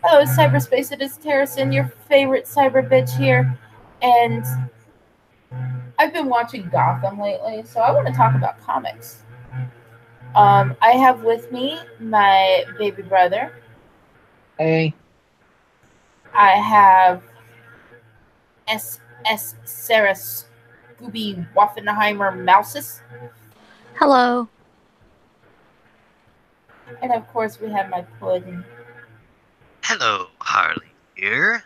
Oh, cyberspace, it is Terracin, your favorite cyber bitch here. And I've been watching Gotham lately, so I want to talk about comics. I have with me my baby brother. Hey, I have S. Sarah Scooby Waffenheimer Mouses. Hello. And of course, we have my pudding. Hello, Harley here.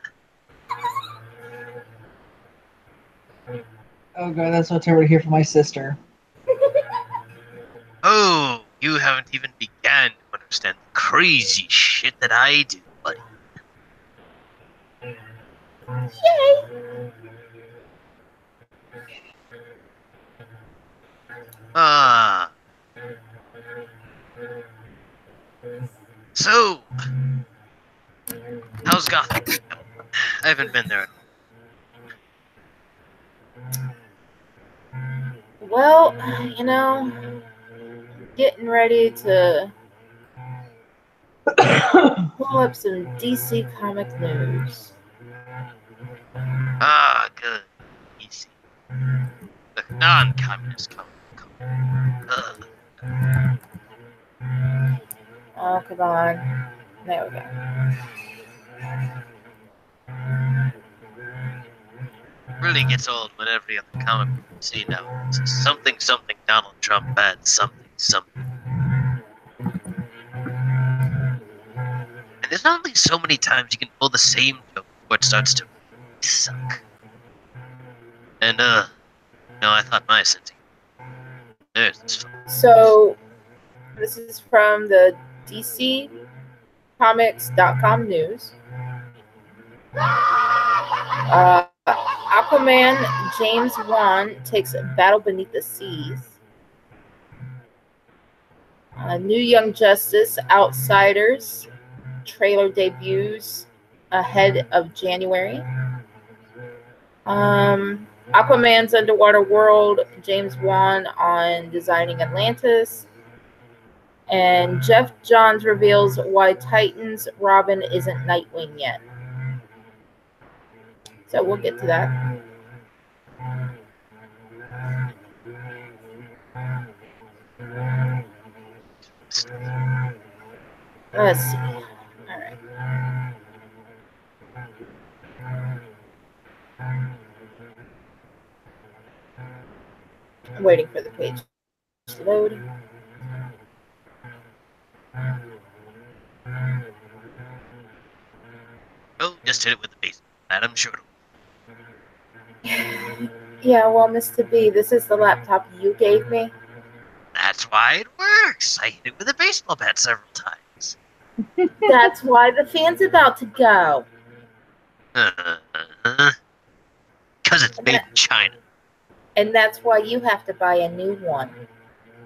oh god, that's what's over here for my sister. Oh, you haven't even began to understand the crazy shit that I do, buddy. Yay! Ah, so, how's Gotham? I haven't been there. Well, you know, getting ready to pull up some DC comic news. Ah, good. Easy. The non-communist comic. Ugh. Oh, come on. There we go. Really gets old when every other comic you see now is something something Donald Trump bad something something. And there's only so many times you can pull the same joke before it starts to suck. And I thought my sense. There's this. So, this is from the DCComics.com news. Aquaman James Wan takes Battle Beneath the Seas. New Young Justice Outsiders trailer debuts ahead of January. Aquaman's Underwater World, James Wan on designing Atlantis. And Jeff Johns reveals why Titans Robin isn't Nightwing yet. So we'll get to that. Let's see. All right. I'm waiting for the page to load. Oh, just hit it with the baseball bat, I'm sure. Yeah, well, Mr. B, this is the laptop you gave me. That's why it works. I hit it with a baseball bat several times. That's why the fan's about to go. Because it's made in China. And that's why you have to buy a new one.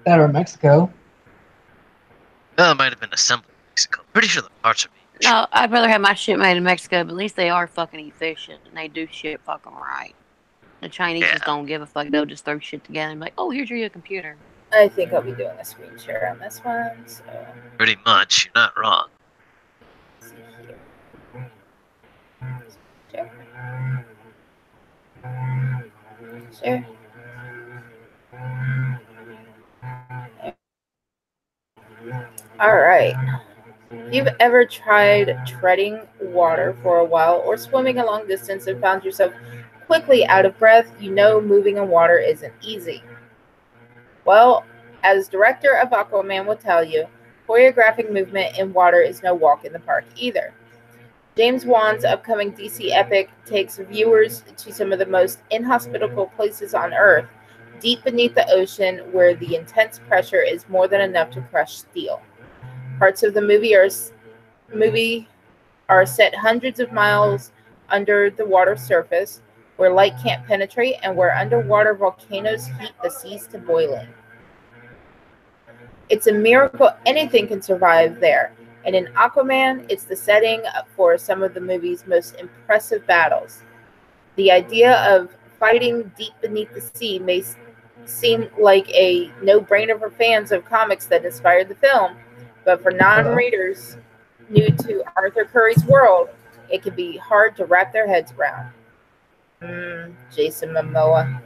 That or Mexico. Well, it might have been assembled in Mexico. Pretty sure the parts are made in China. No, I'd rather have my shit made in Mexico, but at least they are fucking efficient and they do shit fucking right. The Chinese just don't give a fuck. They'll just throw shit together and be like, oh, here's your computer. I think I'll be doing a screen share on this one. So. Pretty much. You're not wrong. Let's see here. Sure. All right. If you've ever tried treading water for a while or swimming a long distance and found yourself quickly out of breath, you know moving in water isn't easy. Well, as director of Aquaman will tell you, choreographing movement in water is no walk in the park either. James Wan's upcoming DC epic takes viewers to some of the most inhospitable places on Earth, deep beneath the ocean where the intense pressure is more than enough to crush steel. Parts of the movie are set hundreds of miles under the water surface, where light can't penetrate and where underwater volcanoes heat the seas to boiling. It's a miracle anything can survive there, and in Aquaman, it's the setting for some of the movie's most impressive battles. The idea of fighting deep beneath the sea may seem like a no-brainer for fans of comics that inspired the film, but for non-readers, new to Arthur Curry's world, it can be hard to wrap their heads around. Jason Momoa.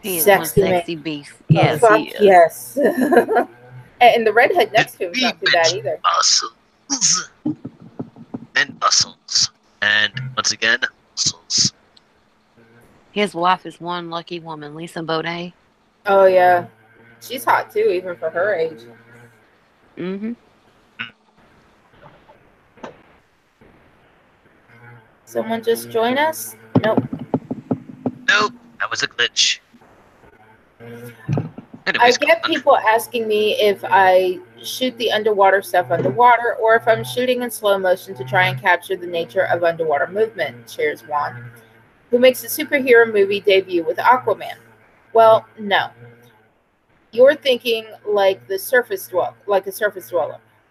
He is one Sexy man. sexy beast. Oh, Yes, fuck he is. yes. And the redhead next to him is We not too bad mentioned either. muscles and muscles, and once again, muscles. His wife is one lucky woman, Lisa Bonet. Oh yeah, she's hot too, even for her age. Mm-hmm. Someone just join us? Nope. Nope, that was a glitch. I Anyways, get people asking me if I shoot the underwater stuff underwater or if I'm shooting in slow motion to try and capture the nature of underwater movement, shares Juan, who makes a superhero movie debut with Aquaman. Well, no. You're thinking like a surface dweller.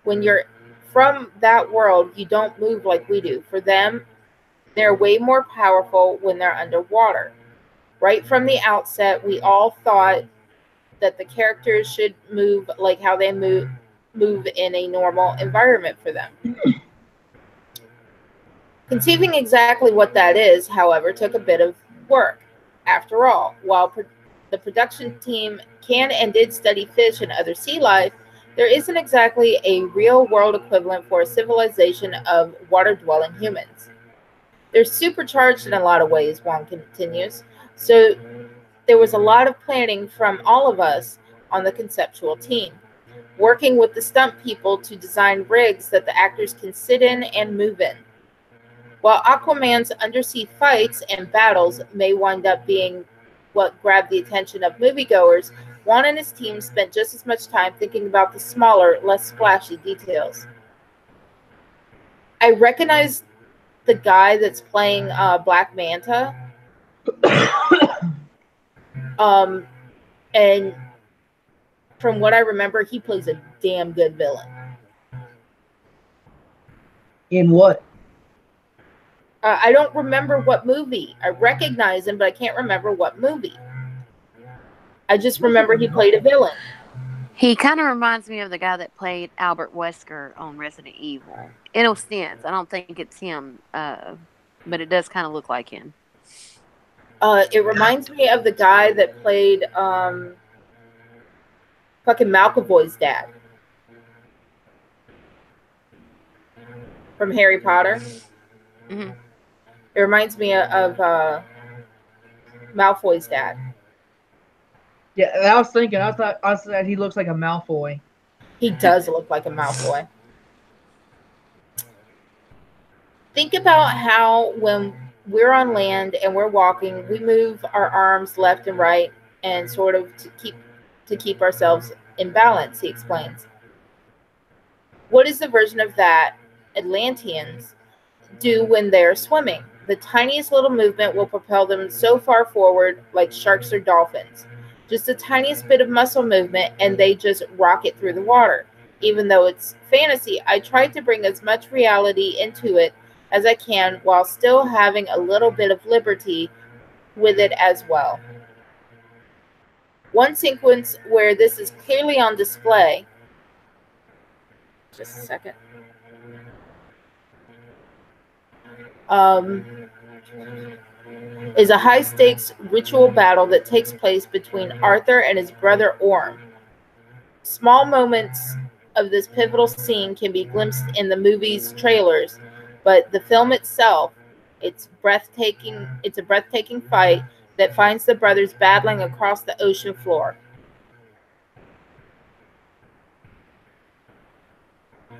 When you're from that world, you don't move like we do. For them, they're way more powerful when they're underwater. Right from the outset, we all thought that the characters should move like how they move in a normal environment for them. Conceiving exactly what that is, however, took a bit of work. After all, while the production team can and did study fish and other sea life, there isn't exactly a real-world equivalent for a civilization of water-dwelling humans. They're supercharged in a lot of ways, Juan continues. So there was a lot of planning from all of us on the conceptual team, working with the stunt people to design rigs that the actors can sit in and move in. While Aquaman's undersea fights and battles may wind up being what grabbed the attention of moviegoers, Juan and his team spent just as much time thinking about the smaller, less splashy details. I recognize the guy that's playing Black Manta. And from what I remember, he plays a damn good villain. In what? I don't remember what movie. I recognize him, but I can't remember what movie. I just remember he played a villain. He kind of reminds me of the guy that played Albert Wesker on Resident Evil. In a sense, I don't think it's him, but it does kind of look like him. It reminds me of the guy that played fucking McAvoy's dad from Harry Potter. Mm-hmm. It reminds me of Malfoy's dad. Yeah, I was thinking. I said he looks like a Malfoy. He does look like a Malfoy. Think about how when we're on land and we're walking, we move our arms left and right and sort of to keep ourselves in balance, he explains. What is the version of that Atlanteans do when they're swimming? The tiniest little movement will propel them so far forward like sharks or dolphins. Just the tiniest bit of muscle movement and they just rocket through the water. Even though it's fantasy, I try to bring as much reality into it as I can while still having a little bit of liberty with it as well. One sequence where this is clearly on display, just a second, is a high-stakes ritual battle that takes place between Arthur and his brother Orm. Small moments of this pivotal scene can be glimpsed in the movie's trailers, but the film itself, it's a breathtaking fight that finds the brothers battling across the ocean floor,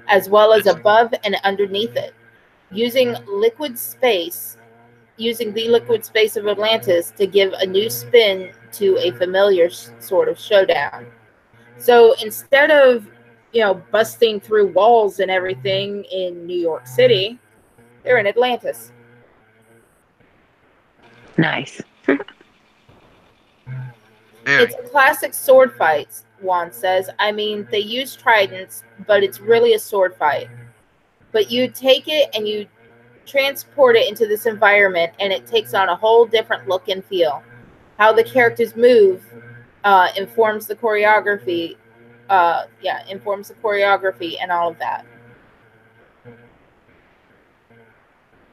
as well as above and underneath it, using the liquid space of Atlantis to give a new spin to a familiar sort of showdown. So instead of, busting through walls and everything in New York City, they're in Atlantis. Nice. It's a classic sword fight, Juan says. I mean, they use tridents, but it's really a sword fight. But you take it and you transport it into this environment, and it takes on a whole different look and feel. How the characters move informs the choreography. Informs the choreography and all of that.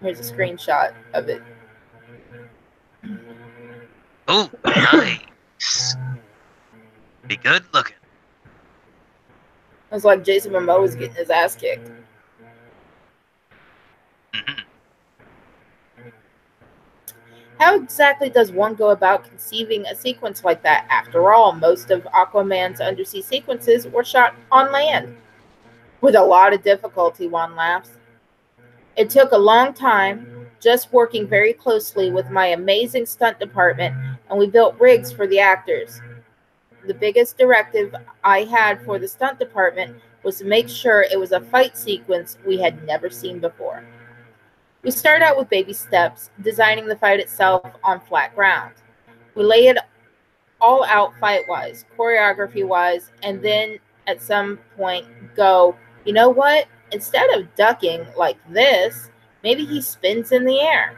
Here's a screenshot of it. Oh, nice. Be good looking. It was like Jason Momoa was getting his ass kicked. Mhm. How exactly does one go about conceiving a sequence like that? After all, most of Aquaman's undersea sequences were shot on land. With a lot of difficulty, Juan laughs. It took a long time, just working very closely with my amazing stunt department, and we built rigs for the actors. The biggest directive I had for the stunt department was to make sure it was a fight sequence we had never seen before. We start out with baby steps, designing the fight itself on flat ground. We lay it all out fight-wise, choreography-wise, and then at some point go, you know what? Instead of ducking like this, maybe he spins in the air.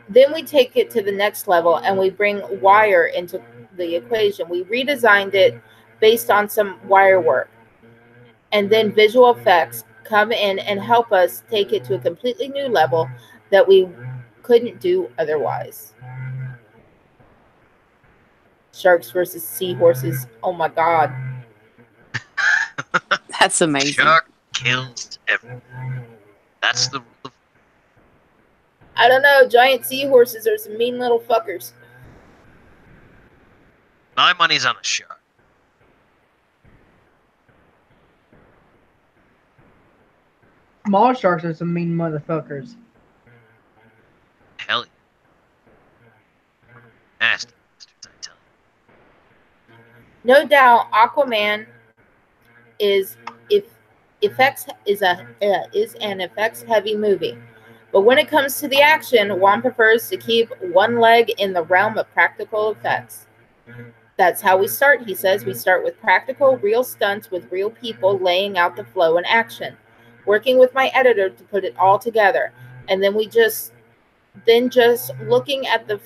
Then we take it to the next level and we bring wire into the equation. We redesigned it based on some wire work. And then visual effects come in and help us take it to a completely new level that we couldn't do otherwise. Sharks versus seahorses. Oh my god. That's amazing. Shark kills everyone. That's the rule of. I don't know. Giant seahorses are some mean little fuckers. My money's on a shark. Small sharks are some mean motherfuckers. Hell yeah. Nasty bastards, I tell you. No doubt, Aquaman is an effects heavy movie. But when it comes to the action, Juan prefers to keep one leg in the realm of practical effects. That's how we start, he says. We start with practical, real stunts with real people laying out the flow and action, working with my editor to put it all together, and then just looking at the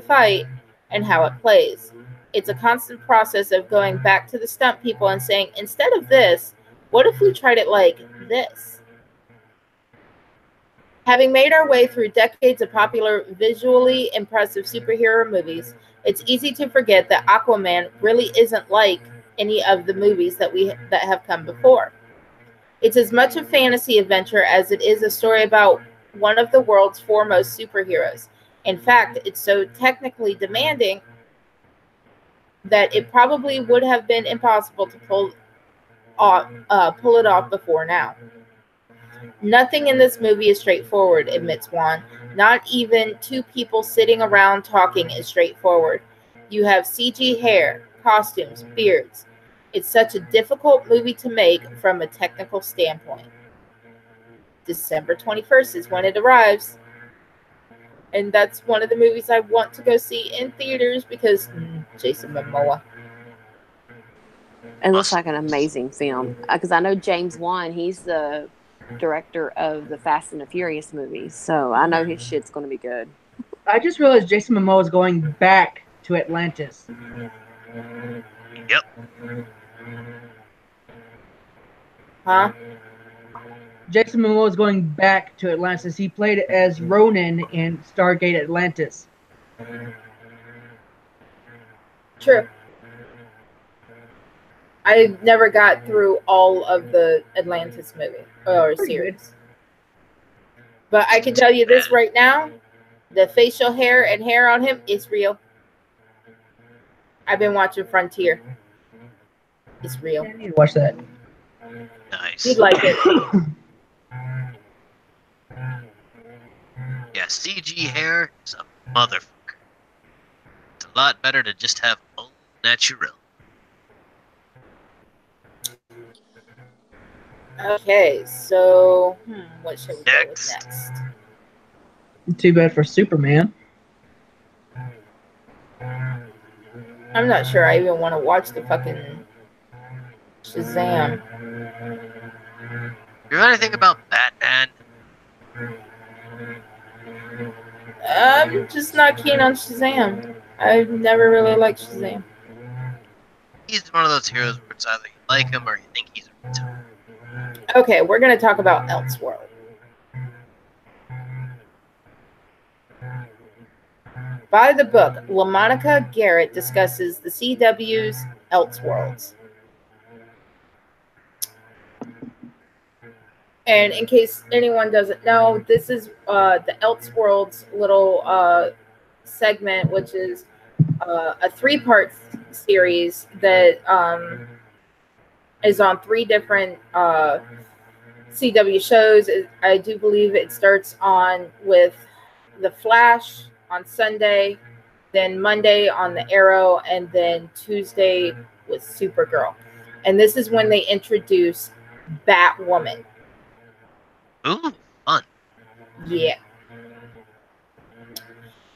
fight and how it plays. It's a constant process of going back to the stunt people and saying, instead of this, what if we tried it like this? Having made our way through decades of popular, visually impressive superhero movies, it's easy to forget that Aquaman really isn't like any of the movies that have come before. It's as much a fantasy adventure as it is a story about one of the world's foremost superheroes. In fact, it's so technically demanding that it probably would have been impossible to pull it off before now. Nothing in this movie is straightforward, admits Juan. Not even two people sitting around talking is straightforward. You have CG hair, costumes, beards. It's such a difficult movie to make from a technical standpoint. December 21st is when it arrives. And that's one of the movies I want to go see in theaters because Jason Momoa. It looks like an amazing film. Because I know James Wan, he's the director of the Fast and the Furious movies. So I know his shit's going to be good. I just realized Jason Momoa is going back to Atlantis. Yep. Huh? Jason Momoa is going back to Atlantis. He played as Ronan in Stargate Atlantis. True. I never got through all of the Atlantis movie or series. But I can tell you this right now. The facial hair and hair on him is real. I've been watching Frontier. It's real. I need to watch that. Nice. You'd like it. Yeah, CG hair is a motherfucker. It's a lot better to just have all natural. Okay, so what should we go with next? Too bad for Superman. I'm not sure I even want to watch the fucking Shazam. You know anything about Batman? I'm just not keen on Shazam. I've never really liked Shazam. He's one of those heroes where it's either you like him or you think he's a retard. Okay, we're going to talk about Elseworld. By the book, LaMonica Garrett discusses the CW's Elseworlds. And in case anyone doesn't know, this is the Elseworlds little segment, which is a three-part series that is on three different CW shows. I do believe it starts on with The Flash on Sunday, then Monday on the Arrow, and then Tuesday with Supergirl. And this is when they introduce Batwoman. Ooh, fun. Yeah.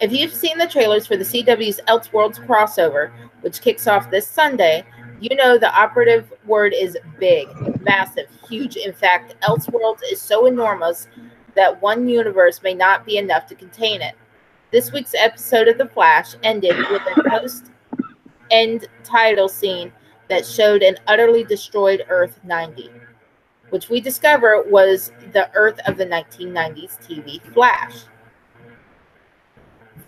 If you've seen the trailers for the CW's Elseworlds crossover, which kicks off this Sunday, you know the operative word is big, massive, huge. In fact, Elseworlds is so enormous that one universe may not be enough to contain it. This week's episode of The Flash ended with a post-end title scene that showed an utterly destroyed Earth 90, which we discover was the Earth of the 1990s TV Flash.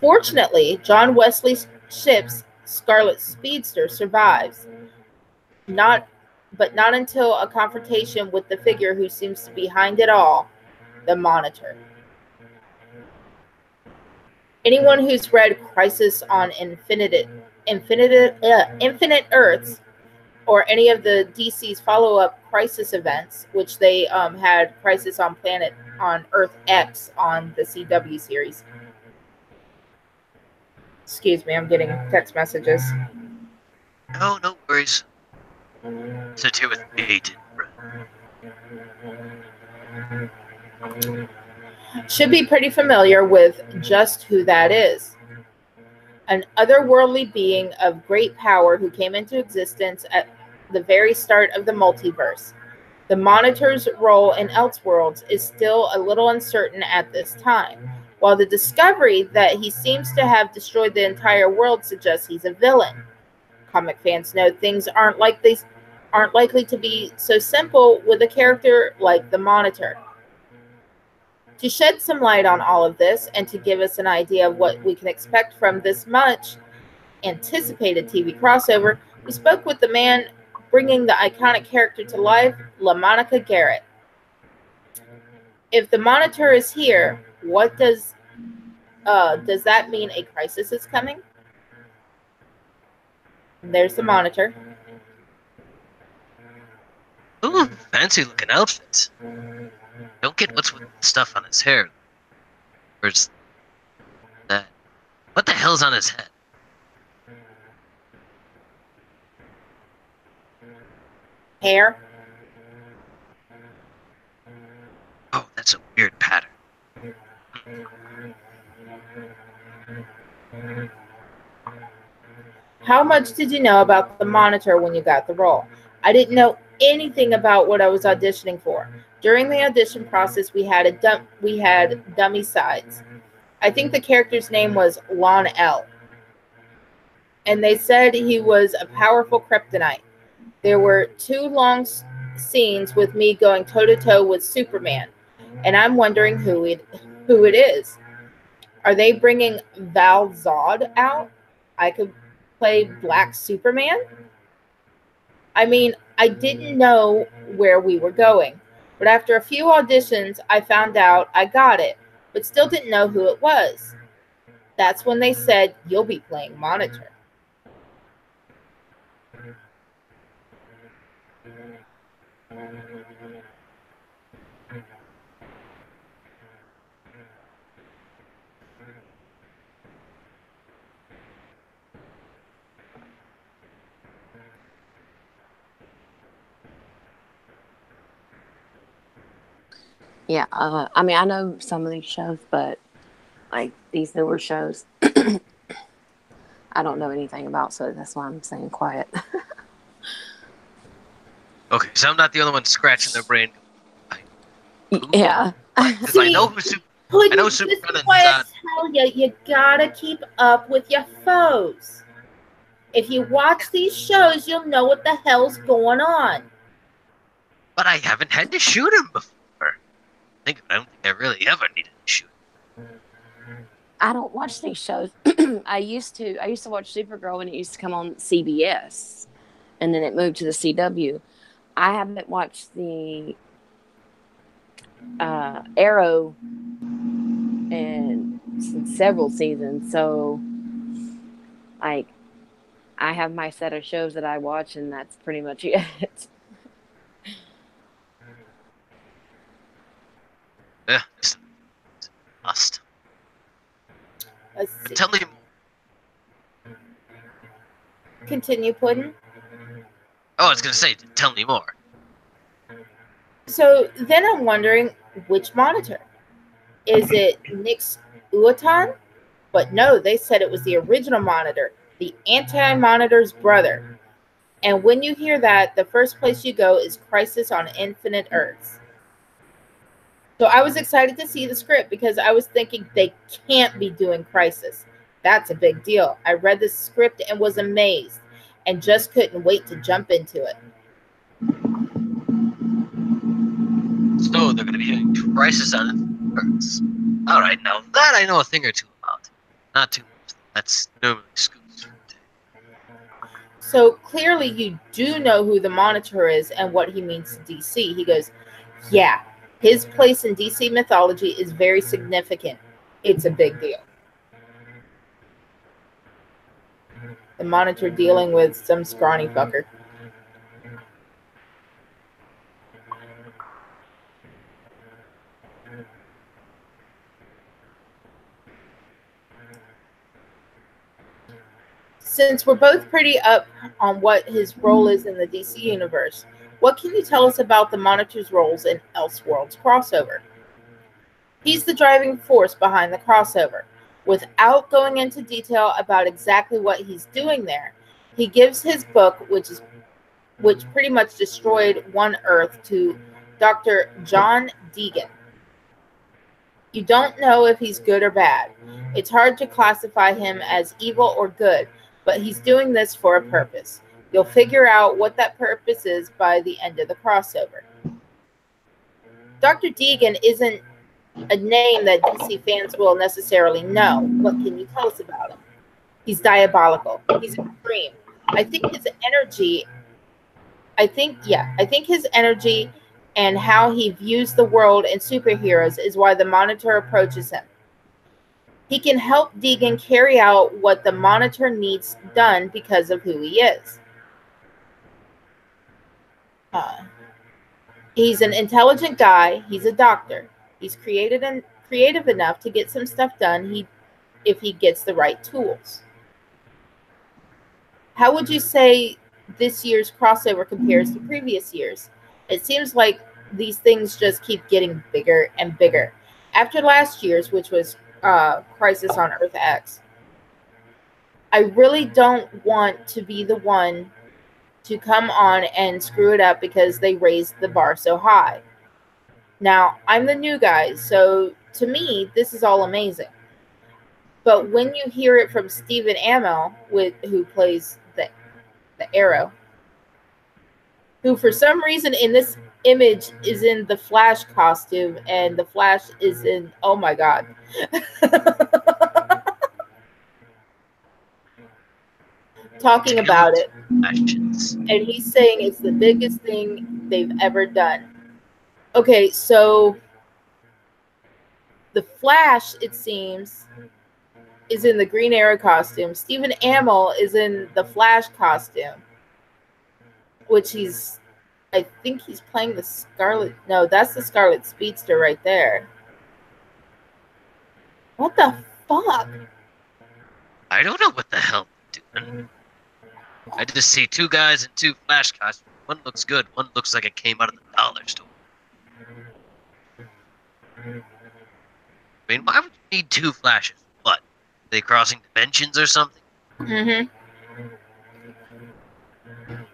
Fortunately, John Wesley's ship's Scarlet Speedster survives, but not until a confrontation with the figure who seems to be behind it all, the Monitor. Anyone who's read Crisis on Infinite Earths, or any of the DC's follow-up Crisis events, which they had Crisis on Earth X on the CW series. Excuse me, I'm getting text messages. No worries. Sit here with bated breath. Should be pretty familiar with just who that is. An otherworldly being of great power who came into existence at the very start of the multiverse. The Monitor's role in Elseworlds is still a little uncertain at this time, while the discovery that he seems to have destroyed the entire world suggests he's a villain. Comic fans know things aren't likely to be so simple with a character like the Monitor. To shed some light on all of this and to give us an idea of what we can expect from this much anticipated TV crossover, we spoke with the man bringing the iconic character to life, LaMonica Garrett. If the Monitor is here, what does that mean? A crisis is coming? There's the Monitor. Ooh, fancy looking outfit. Don't get what's with the stuff on his hair. Where's that? What the hell's on his head? Hair. Oh, that's a weird pattern. How much did you know about the Monitor when you got the role? I didn't know anything about what I was auditioning for. During the audition process, we had dummy sides. I think the character's name was Lon L. And they said he was a powerful kryptonite. There were 2 long scenes with me going toe-to-toe with Superman, and I'm wondering who it is. Are they bringing Val Zod out? I could play Black Superman? I mean, I didn't know where we were going, but after a few auditions, I found out I got it, but still didn't know who it was. That's when they said, you'll be playing Monitor. Yeah, I mean, I know some of these shows, but like these newer shows, I don't know anything about, so that's why I'm staying quiet. Okay, so I'm not the only one scratching their brain. Yeah. Because I know who I know Superman and Zod. Tell you gotta keep up with your foes. If you watch these shows, you'll know what the hell's going on. but I haven't had to shoot him before. I don't think I really ever needed to shoot him. I don't watch these shows. I used to watch Supergirl when it used to come on CBS, and then it moved to the CW. I haven't watched the Arrow and several seasons, so like I have my set of shows that I watch, and that's pretty much it. Yeah, it's must. Let's see. Tell me. Continue, Puddin'. Oh, I was gonna say, tell me more. So then I'm wondering, which monitor? Is it Nick's Uatan? But no, they said it was the original monitor, the anti-monitor's brother. And when you hear that, the first place you go is Crisis on Infinite Earths. So I was excited to see the script because I was thinking they can't be doing Crisis. That's a big deal. I read the script and was amazed and just couldn't wait to jump into it. So they're gonna be doing Crisis on Earths. Alright, now that I know a thing or two about. Not too much. That's normally Scoop's forte. So clearly you do know who the Monitor is and what he means to DC. He goes, yeah, his place in DC mythology is very significant. It's a big deal. The Monitor dealing with some scrawny fucker. Since we're both pretty up on what his role is in the DC universe, what can you tell us about the Monitor's roles in Elseworlds crossover? He's the driving force behind the crossover. Without going into detail about exactly what he's doing there, he gives his book, which pretty much destroyed one Earth, to Dr. John Deegan. You don't know if he's good or bad. It's hard to classify him as evil or good, but he's doing this for a purpose. You'll figure out what that purpose is by the end of the crossover. Dr. Deegan isn't a name that DC fans will necessarily know. What can you tell us about him? He's diabolical. He's extreme. I think his energy and how he views the world and superheroes is why the Monitor approaches him. He can help Deegan carry out what the Monitor needs done because of who he is. He's an intelligent guy. He's a doctor. He's creative enough to get some stuff done if he gets the right tools. How would you say this year's crossover compares to previous years? It seems like these things just keep getting bigger and bigger. After last year's, which was Crisis on Earth X, I really don't want to be the one to come on and screw it up because they raised the bar so high. Now, I'm the new guy, so to me, this is all amazing. But when you hear it from Stephen Amell, who plays the Arrow, who for some reason in this image is in the Flash costume, and the Flash is in, oh my God. Talking about it. And he's saying it's the biggest thing they've ever done. Okay, so the Flash, it seems, is in the Green Arrow costume. Stephen Amell is in the Flash costume, which I think he's playing the Scarlet. No, that's the Scarlet Speedster right there. What the fuck? I don't know what the hell they're doing. I just see two guys in two Flash costumes. One looks good, one looks like it came out of the dollar store. I mean, why would you need two Flashes? What? Are they crossing dimensions or something? Mm-hmm.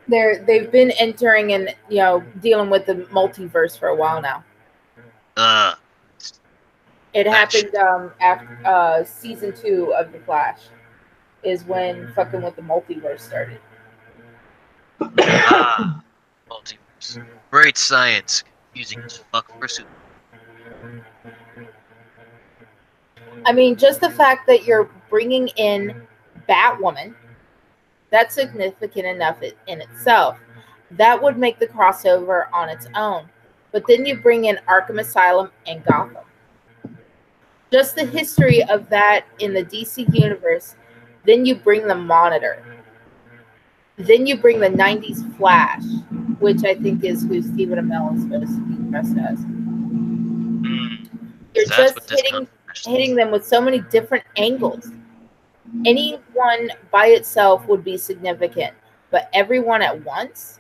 They've been entering and dealing with the multiverse for a while now. It happened after season 2 of The Flash is when fucking with the multiverse started. Multiverse. great science, confusing as fuck for super. I mean, just the fact that you're bringing in Batwoman, that's significant enough in itself. That would make the crossover on its own. But then you bring in Arkham Asylum and Gotham. Just the history of that in the DC universe. Then you bring the Monitor. Then you bring the 90s Flash, which I think is who Stephen Amell is supposed to be dressed as. You're So that's just what this controversy hitting them with so many different angles. Any one by itself would be significant, but everyone at once?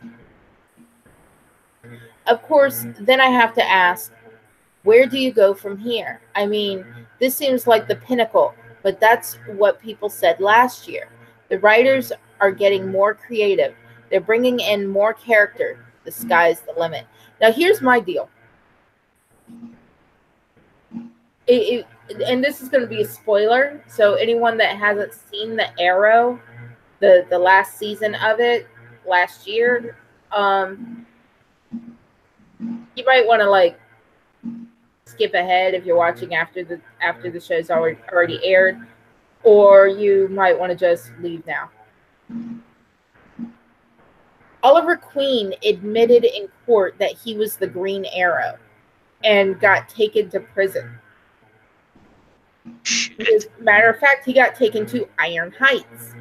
Of course, then I have to ask, where do you go from here? I mean, this seems like the pinnacle, but that's what people said last year. The writers are getting more creative. They're bringing in more character. The sky's the limit. Now, here's my deal. And this is going to be a spoiler, so anyone that hasn't seen the Arrow, the last season of it last year, you might want to like skip ahead if you're watching after the show's already aired, or you might want to just leave now. Oliver Queen admitted in court that he was the Green Arrow and got taken to prison. As a matter of fact, he got taken to Iron Heights,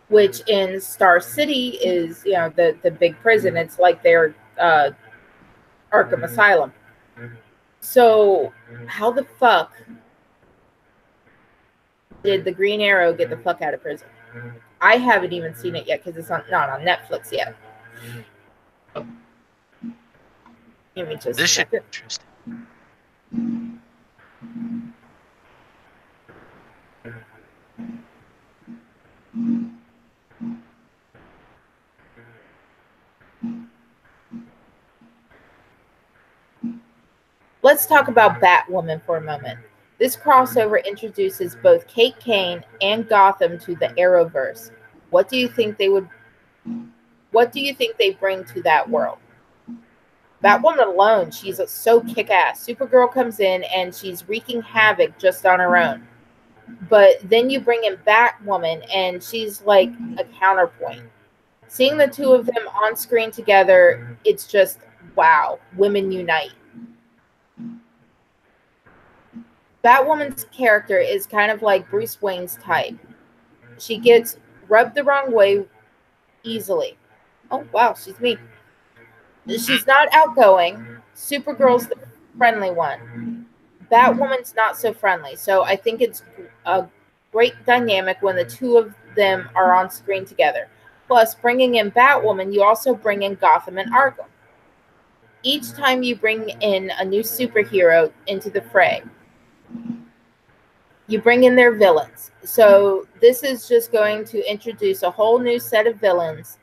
which in Star City is, the big prison. It's like their Arkham Asylum. So how the fuck did the Green Arrow get the fuck out of prison? I haven't even seen it yet because it's not on Netflix yet. Give me just This should be interesting. Let's talk about Batwoman for a moment. This crossover introduces both Kate Kane and Gotham to the Arrowverse. What do you think they bring to that world? Batwoman alone, she's so kick-ass. Supergirl comes in and she's wreaking havoc just on her own. But then you bring in Batwoman and she's like a counterpoint. Seeing the two of them on screen together, it's just, wow, women unite. Batwoman's character is kind of like Bruce Wayne's type. She gets rubbed the wrong way easily. Oh, wow, she's mean. She's not outgoing. Supergirl's the friendly one. Batwoman's not so friendly. So I think it's a great dynamic when the two of them are on screen together. Plus, bringing in Batwoman, you also bring in Gotham and Arkham. Each time you bring in a new superhero into the fray, you bring in their villains. So this is just going to introduce a whole new set of villains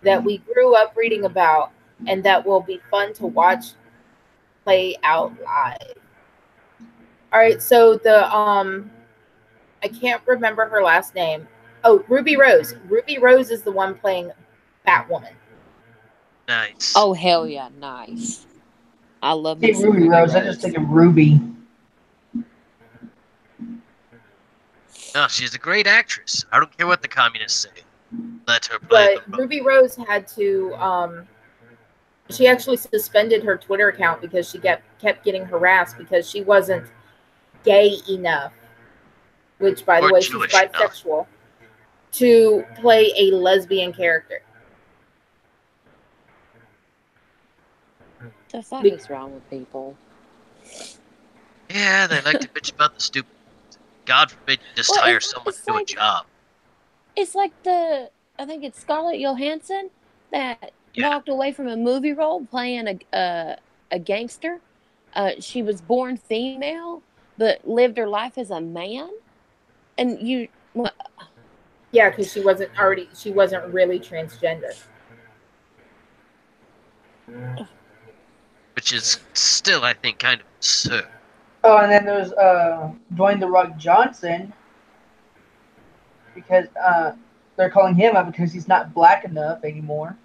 that we grew up reading about and that will be fun to watch play out live. All right, so I can't remember her last name. Oh, Ruby Rose. Ruby Rose is the one playing Batwoman. Nice. Oh, hell yeah, nice. I love Hey, Ruby Rose. I just think of Ruby. No, she's a great actress. I don't care what the communists say. Let her play. But Ruby Rose had to she actually suspended her Twitter account because she kept getting harassed because she wasn't gay enough, which, by the way, she's bisexual, to play a lesbian character. The fuck is wrong with people? Yeah, they like to bitch about the stupid. God forbid you just hire someone to do a job. It's like I think it's Scarlett Johansson that walked away from a movie role playing a gangster. She was born female, but lived her life as a man. And you... Yeah, because she wasn't really transgender. Which is still, I think, kind of absurd. Oh, and then there's Dwayne "The Rock" Johnson, because they're calling him out because he's not black enough anymore.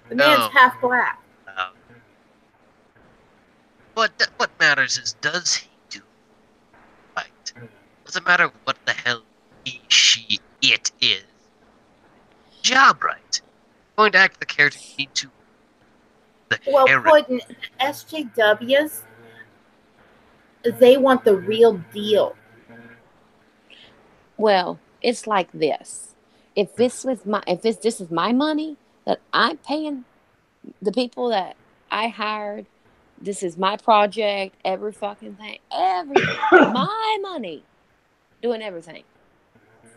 The man's Oh. half black. What matters is, does he do right? Doesn't matter what the hell he, she, it is. Job right. Going to act the character you need to. The Well, character. Puddin', SJWs, they want the real deal. Well, it's like this. If this is my money that I'm paying the people that I hired, this is my project, every fucking thing, everything. My money. Doing everything.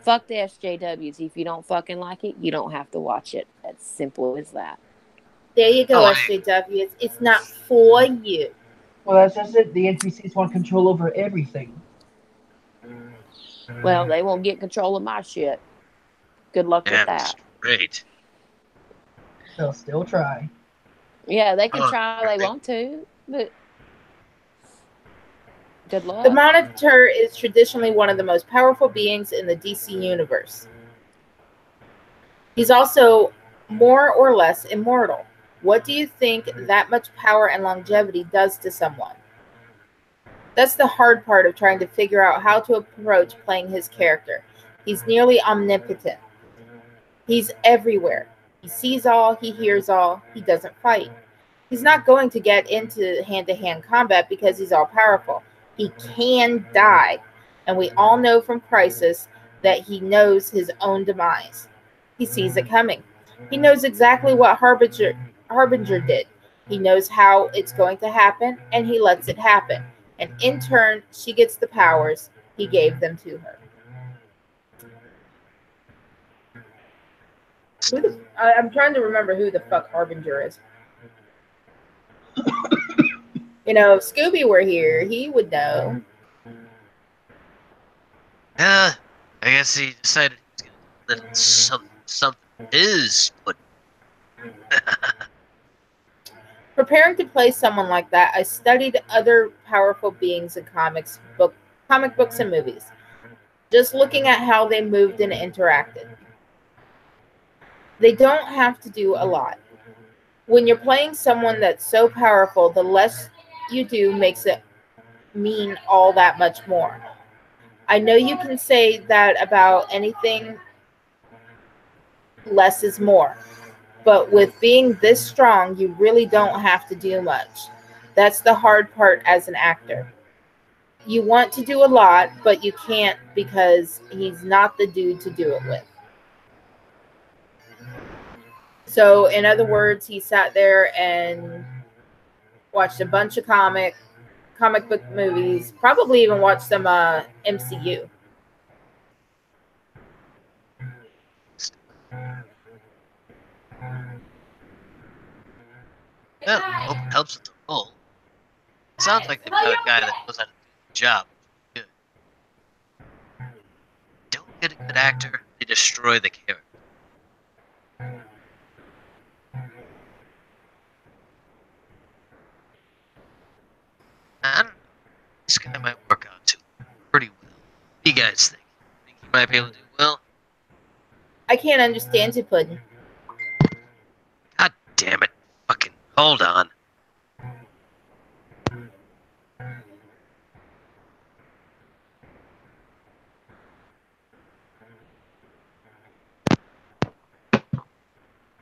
Fuck the SJWs. If you don't fucking like it, you don't have to watch it. As simple as that. There you go, Oh, SJWs. It's not for you. Well, that's just it. The NPCs want control over everything. Well, they won't get control of my shit. Good luck with damn that. straight. They'll still try. Yeah, they can Oh, try all they right. want to, but good luck. The Monitor is traditionally one of the most powerful beings in the DC universe. He's also more or less immortal. What do you think that much power and longevity does to someone? That's the hard part of trying to figure out how to approach playing his character. He's nearly omnipotent. He's everywhere. He sees all, he hears all, he doesn't fight. He's not going to get into hand-to-hand combat because he's all powerful. He can die, and we all know from Crisis that he knows his own demise. He sees it coming. He knows exactly what Harbinger did. He knows how it's going to happen, and he lets it happen. And in turn, she gets the powers. He gave them to her. I'm trying to remember who the fuck Harbinger is. You know, if Scooby were here, he would know. I guess he decided he was gonna let something is put. Preparing to play someone like that, I studied other powerful beings in comic books and movies, just looking at how they moved and interacted. They don't have to do a lot. When you're playing someone that's so powerful, the less you do makes it mean all that much more. I know you can say that about anything, less is more. But with being this strong, you really don't have to do much. That's the hard part as an actor. You want to do a lot, but you can't because he's not the dude to do it with. So, in other words, he sat there and watched a bunch of comic book movies, probably even watched some MCU. Well, hope it helps with the role. Sounds like they've got a guy that knows how to do the job. Good. Don't get a good actor, they destroy the character. And this guy might work out too pretty well. What do you guys think? Think he might be able to do well? I can't understand you, Puddin'. God damn it. Fucking hold on.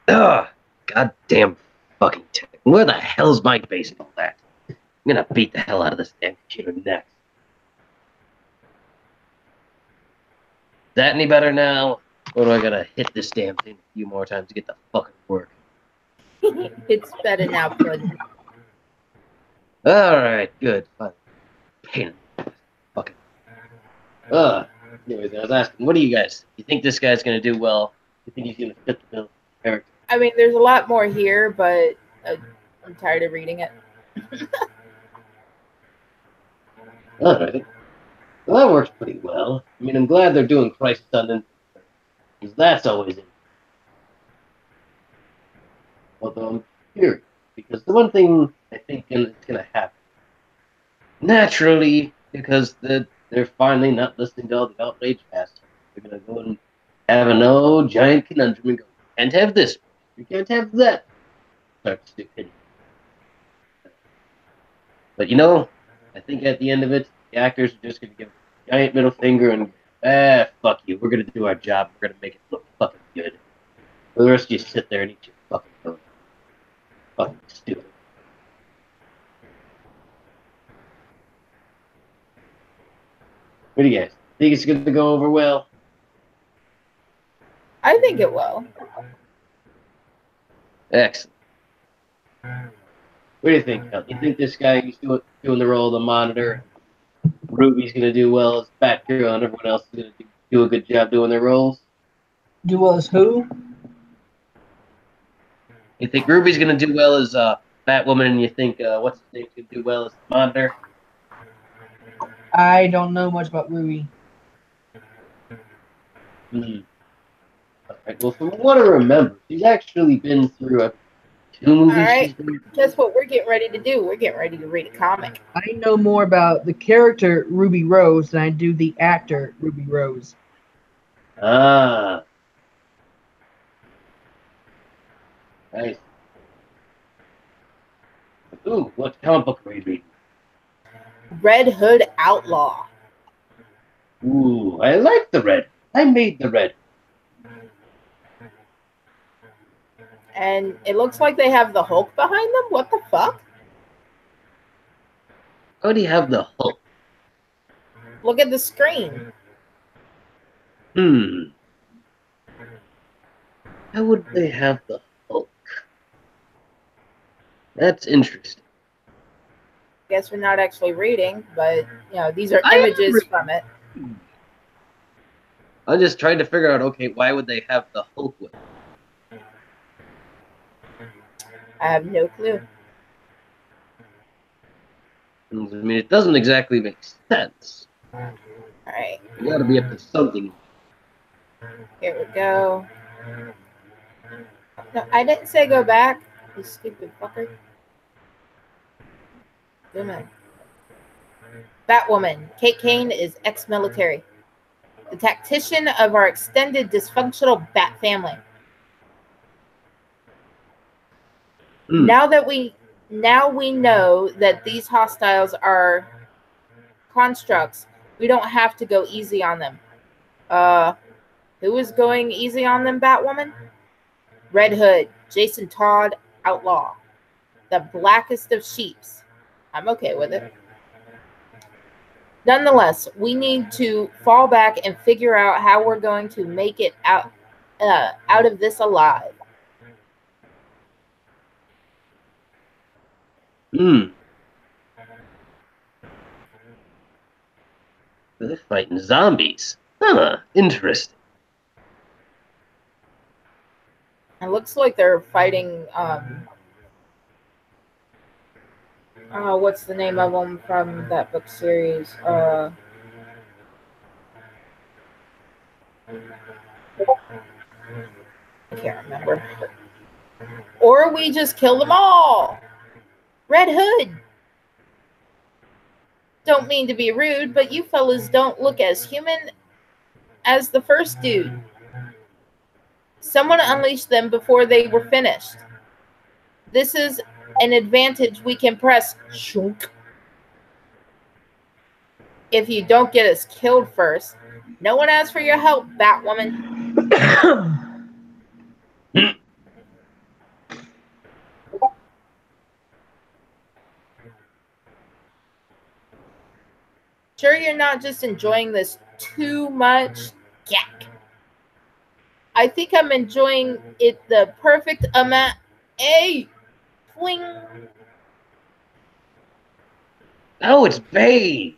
Ugh, goddamn fucking tech. Where the hell's my baseball bat? I'm gonna beat the hell out of this damn computer next. Is that any better now? Or do I gotta hit this damn thing a few more times to get the fucking work? It's better now, Puddin'. Alright, good. Fine. Pain in the fucking. Anyways, I was asking, what do you guys think? You think this guy's gonna do well? You think he's gonna fit the bill character? I mean, there's a lot more here, but I'm tired of reading it. Alright. Well, that works pretty well. I mean, I'm glad they're doing Crisis on Infinite, because that's always it. Although I'm curious, because the one thing I think is going to happen, naturally, because they're finally not listening to all the outrage past, they're going to go and have an old giant conundrum and go, you can't have this, you can't have that. start stupidity. But you know, I think at the end of it, the actors are just gonna give a giant middle finger and fuck you. We're gonna do our job. We're gonna make it look fucking good. For the rest of you sit there and eat your fucking donut. Fucking stupid. What do you guys think it's gonna go over well? I think it will. Excellent. What do you think, Kel? You think this guy who's doing the role of the monitor, Ruby's gonna do well as Batgirl, and everyone else is gonna do a good job doing their roles? Do well as who? You think Ruby's gonna do well as Batwoman, and you think what's his name's gonna do well as the monitor? I don't know much about Ruby. All right. Well, from what I remember, she's actually been through 2 movies. All right. She's been Guess what we're getting ready to do? We're getting ready to read a comic. I know more about the character Ruby Rose than I do the actor Ruby Rose. Ah. Nice. Ooh, what comic book are you reading? Red Hood Outlaw. Ooh, I like the red. I made the red. And it looks like they have the Hulk behind them. What the fuck? How do you have the Hulk? Look at the screen. How would they have the Hulk? That's interesting. Guess we're not actually reading, but you know, these are I am images reading. from it. I'm just trying to figure out, okay, why would they have the Hulk with? I have no clue. I mean, it doesn't exactly make sense. All right, You gotta be up to something. here we go. No, I didn't say go back. You stupid fucker. Zoom in. Batwoman. Kate Kane is ex-military, the tactician of our extended dysfunctional Bat family. Now we know that these hostiles are constructs. We don't have to go easy on them. Who is going easy on them, Batwoman? Red Hood, Jason Todd, outlaw, the blackest of sheeps. I'm okay with it. Nonetheless, we need to fall back and figure out how we're going to make it out of this alive. They're fighting zombies. Interesting. It looks like they're fighting. What's the name of them from that book series? I can't remember. Or we just kill them all. Red Hood. Don't mean to be rude, but you fellas don't look as human as the first dude. Someone unleashed them before they were finished. This is an advantage we can press. Shunk. If you don't get us killed first. No one asks for your help, Batwoman. Sure you're not just enjoying this too much? Yak. I think I'm enjoying it the perfect amount. Hey! Fling! Oh, it's Bane!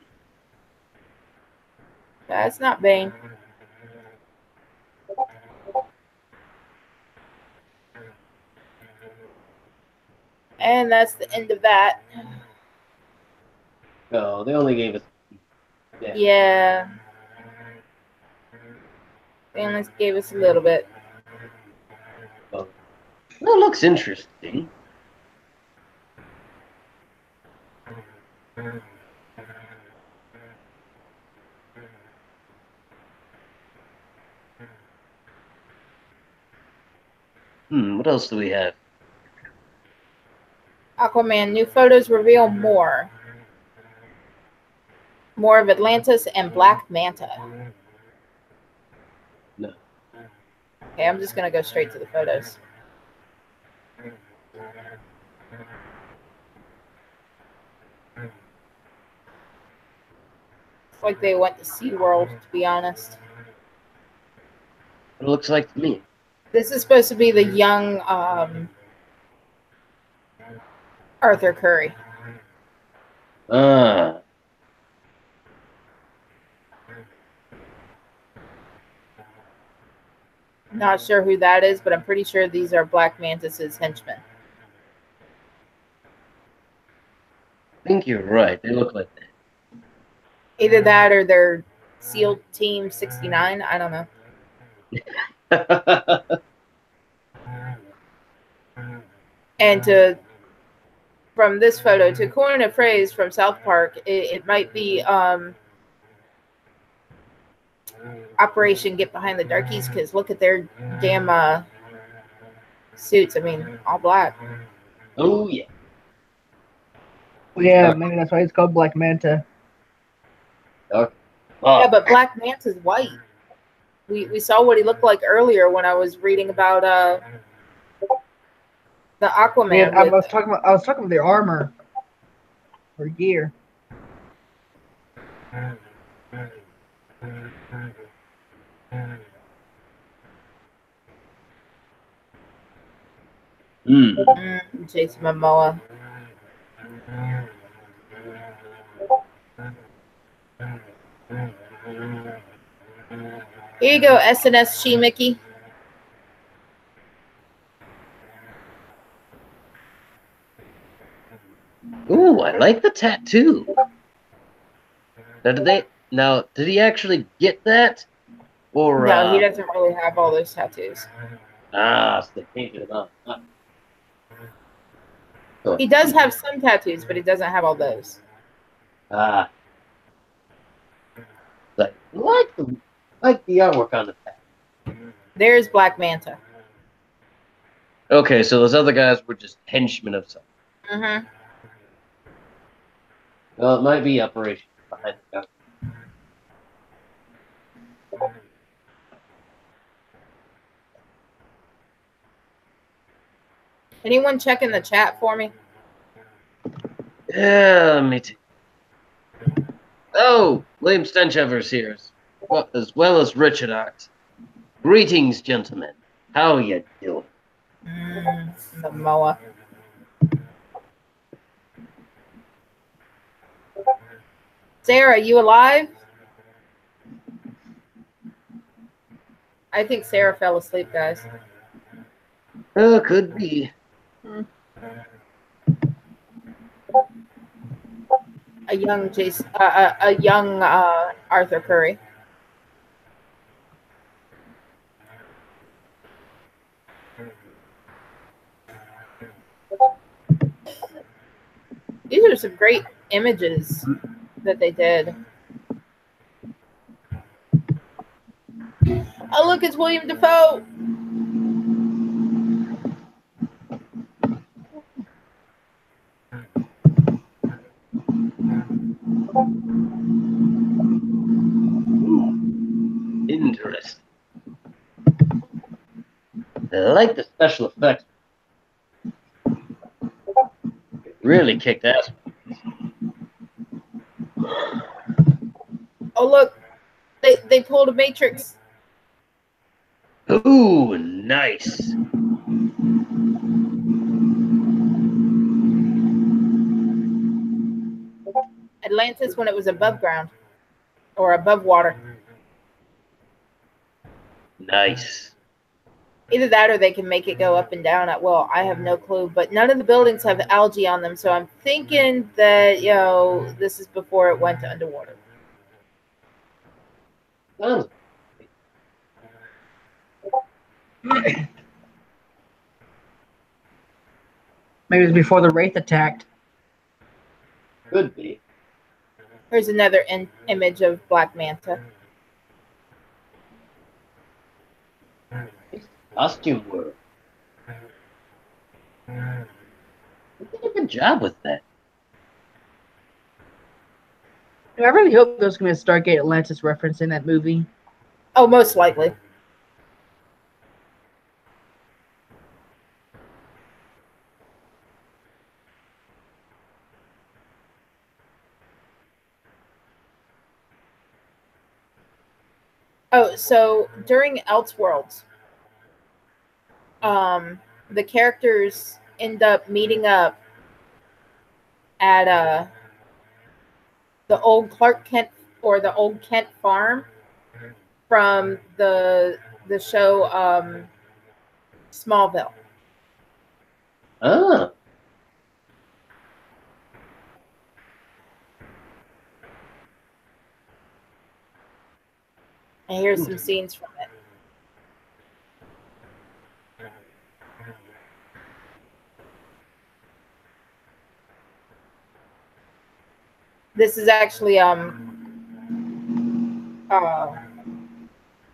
That's not Bane. And that's the end of that. No, they only gave us... Yeah. They only gave us a little bit. Well, that looks interesting. What else do we have? Aquaman, new photos reveal more. More of Atlantis and Black Manta. No. Okay, I'm just going to go straight to the photos. It's like they went to SeaWorld, to be honest. It looks like to me. This is supposed to be the young Arthur Curry. Ah. Not sure who that is, but I'm pretty sure these are Black Mantis's henchmen. I think you're right. They look like Either that or they're SEAL Team 69. I don't know. that. And from this photo, to coin a phrase from South Park, it might be Operation Get Behind the Darkies, because look at their damn suits. I mean, all black. Oh, yeah. Yeah, maybe that's why it's called Black Manta. Okay. Yeah, but Black Manta's white. We saw what he looked like earlier when I was reading about the Aquaman. Yeah, I was talking about their armor or gear. Jason Momoa. Here you go, SNS She Mickey. Ooh, I like the tattoo. Now, did he actually get that? Or No, he doesn't really have all those tattoos. so they painted it on. He does have some tattoos, but he doesn't have all those. Like the artwork on the tattoo. There's Black Manta. Okay, so those other guys were just henchmen of something. Mm-hmm. Well, it might be Operation Behind the Dark. Anyone checking the chat for me? Yeah, me too. Oh, William Stenchever's here, as well as Richard Art. Greetings, gentlemen. How you doing? Momoa. Sarah, you alive? I think Sarah fell asleep, guys. Oh, could be. A young Jason, a young Arthur Curry. These are some great images that they did. Oh, look, it's William Dafoe. Interesting. I like the special effects. It really kicked ass. Oh, look, they pulled a Matrix. Ooh, nice. Atlantis when it was above ground or above water. Nice. Either that or they can make it go up and down at will. I have no clue. But none of the buildings have algae on them, so I'm thinking that, this is before it went to underwater. Maybe it was before the Wraith attacked. Could be. Here's another image of Black Manta. Costume work. Look at the Good job with that. I really hope there's going to be a Stargate Atlantis reference in that movie. Oh, most likely. Oh, so during Elseworlds, the characters end up meeting up at the old Clark Kent or the old Kent farm from the show Smallville. Ah. And here's some scenes from it. This is actually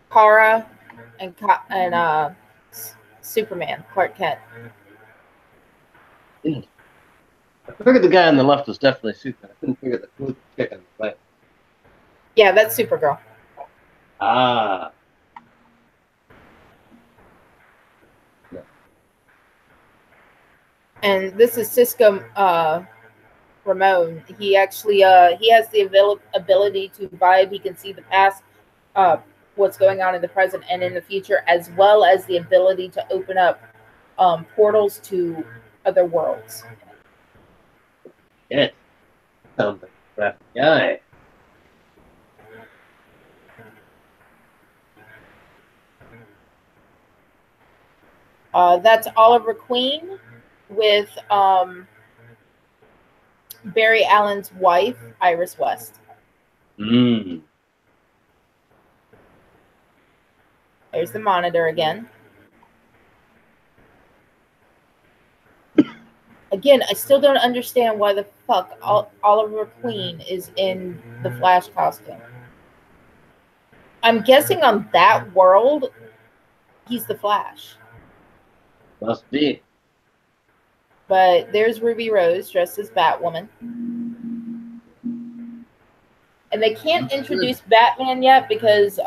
Kara and Superman, Clark Kent. I figured the guy on the left was definitely Superman. I couldn't figure the chick on the right. Yeah, that's Supergirl. Ah. And this is Cisco Ramon. He actually he has the ability to vibe. He can see the past, what's going on in the present and in the future, as well as the ability to open up portals to other worlds. Yes. Sounds like a crafty guy. That's Oliver Queen with Barry Allen's wife, Iris West. Mm. There's the Monitor again. Again, I still don't understand why the fuck Oliver Queen is in the Flash costume. I'm guessing on that world, he's the Flash. Must be. But there's Ruby Rose dressed as Batwoman. And they can't introduce Batman yet because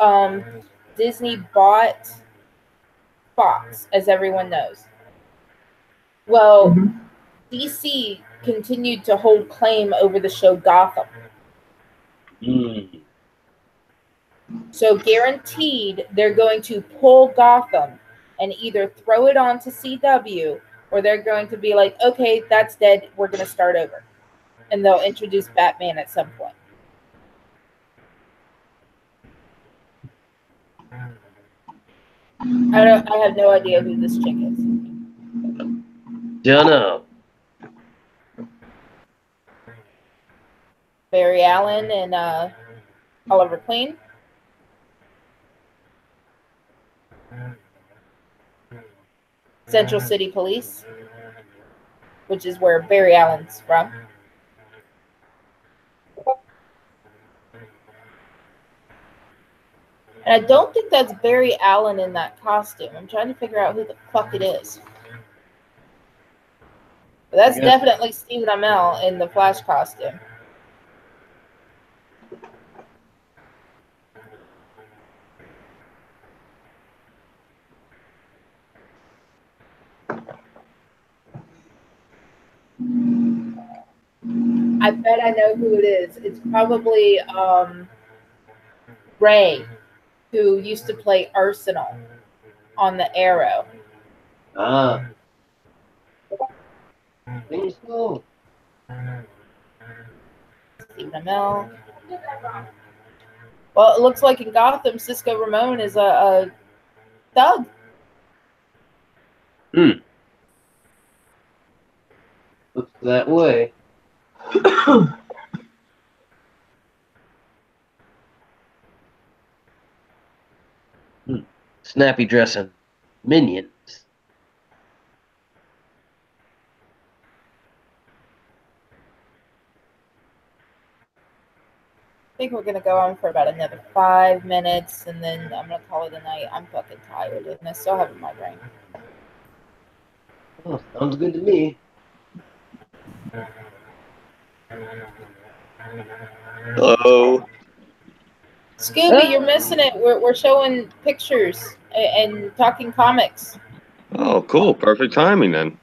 Disney bought Fox, as everyone knows. Well, DC continued to hold claim over the show Gotham. Mm. So guaranteed they're going to pull Gotham and either throw it onto CW or they're going to be like, okay, that's dead. We're going to start over. And they'll introduce Batman at some point. I have no idea who this chick is. Don't know. Barry Allen and Oliver Queen. Central City Police, which is where Barry Allen's from. And I don't think that's Barry Allen in that costume. I'm trying to figure out who the fuck it is. But that's definitely Stephen Amell in the Flash costume. I bet I know who it is. It's probably Ray, who used to play Arsenal on the Arrow. Ah. Think so. Stephen Amell. Well, it looks like in Gotham, Cisco Ramon is a thug. Looks that way. Snappy dressing. Minions. I think we're going to go on for about another 5 minutes, and then I'm going to call it a night. I'm fucking tired, and I still have a migraine. Oh, sounds good to me. Hello. Scooby, you're missing it. We're showing pictures and talking comics. Oh, cool. Perfect timing then.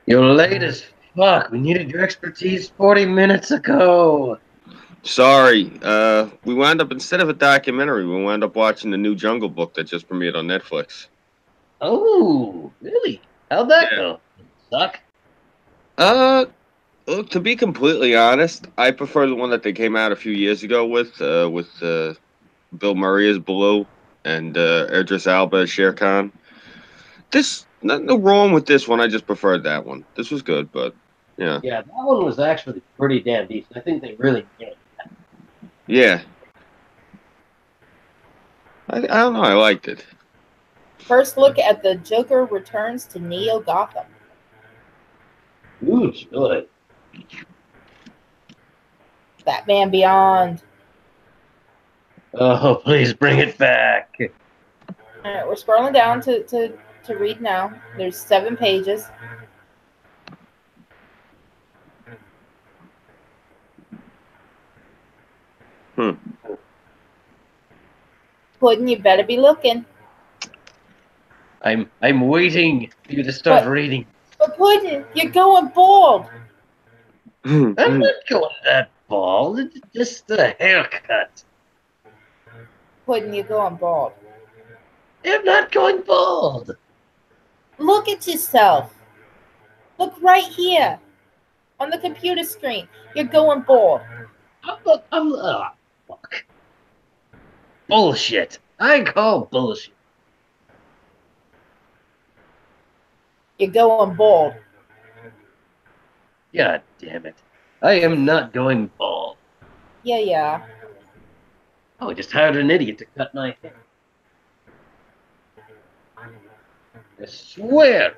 You're late as fuck. We needed your expertise 40 minutes ago. Sorry. We wound up, instead of a documentary, we wound up watching the new Jungle Book that just premiered on Netflix. Oh, really? How'd that Yeah. go? Suck? Look, to be completely honest, I prefer the one that they came out a few years ago with Bill Murray as Baloo and Idris Elba as Shere Khan. Nothing wrong with this one. I just preferred that one. This was good, but yeah. Yeah, that one was actually pretty damn decent. I think they really nailed it. Yeah. I don't know. I liked it. First look at the Joker returns to Neo Gotham. Ooh, joy. Batman Beyond. Oh, please bring it back. All right, we're scrolling down to read now. There's 7 pages. Puddin', you better be looking. I'm waiting for you to start But- reading. But Puddin', you're going bald. I'm not going that bald. It's just a haircut. Puddin', you're going bald. I'm not going bald. Look at yourself. Look right here on the computer screen. You're going bald. Fuck. Bullshit. I call bullshit. You're going bald. God damn it. I am not going bald. Yeah. Oh, I just hired an idiot to cut my hair. I swear.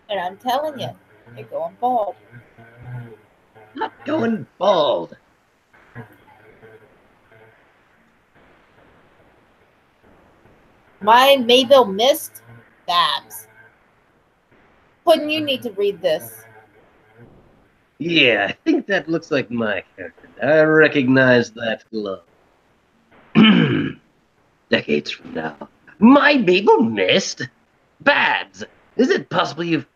And I'm telling you, you're going bald. Not going bald. My Mayville Mist Babs. Puddin', you need to read this. Yeah, I think that looks like my character. I recognize that glove. Decades from now. My Mabel missed? Bads! Is it possible you've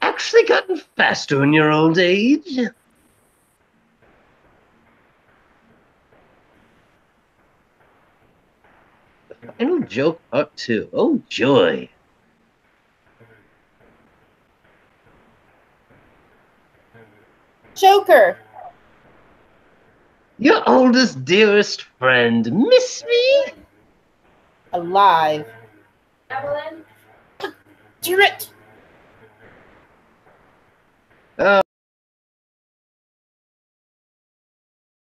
actually gotten faster in your old age? The final joke part 2. Oh, joy. Joker. Your oldest, dearest friend. Miss me? Alive. Evelyn. Drit.